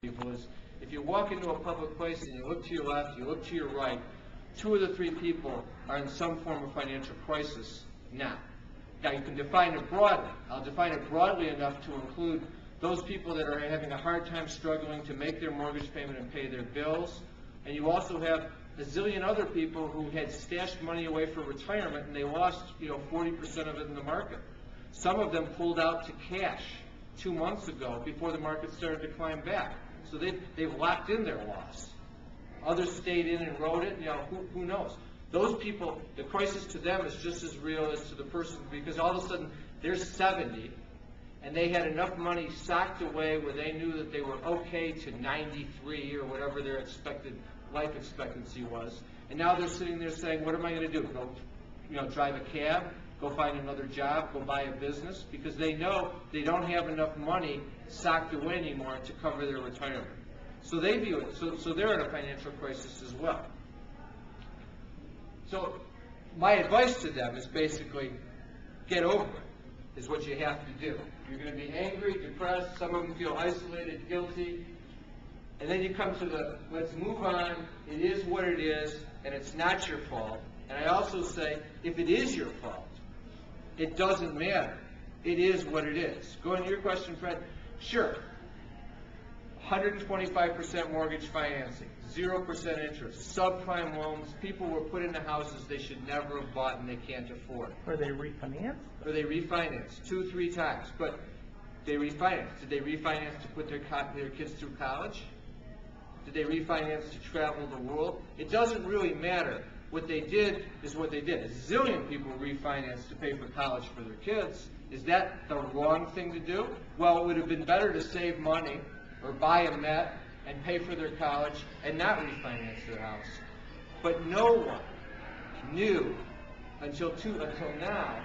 people is if you walk into a public place and you look to your left, you look to your right, 2 of the 3 people are in some form of financial crisis now. Now you can define it broadly. I'll define it broadly enough to include those people that are having a hard time struggling to make their mortgage payment and pay their bills. And you also have a zillion other people who had stashed money away for retirement and they lost 40% of it in the market. Some of them pulled out to cash 2 months ago before the market started to climb back. So they've locked in their loss. Others stayed in and rode it. Who knows? Those people, the crisis to them is just as real as to the person, because all of a sudden they're 70 and they had enough money socked away where they knew that they were okay to 93 or whatever their expected life expectancy was. And now they're sitting there saying, what am I going to do? Go, drive a cab? Go find another job? Go buy a business? Because they know they don't have enough money socked away anymore to cover their retirement. So they view it, so they're in a financial crisis as well. So my advice to them is basically, get over it, is what you have to do. You're going to be angry, depressed, some of them feel isolated, guilty, and then you come to the, let's move on, it is what it is, and it's not your fault. And I also say, if it is your fault, it doesn't matter. It is what it is. Going to your question, Fred, sure. 125% mortgage financing, 0% interest, subprime loans, people were put into houses they should never have bought and they can't afford. Or they refinanced? Or they refinanced 2-3 times. But they refinanced. Did they refinance to put their kids through college? Did they refinance to travel the world? It doesn't really matter. What they did is what they did. A zillion people refinanced to pay for college for their kids. Is that the wrong thing to do? Well, it would have been better to save money or buy a Met and pay for their college and not refinance their house. But no one knew until now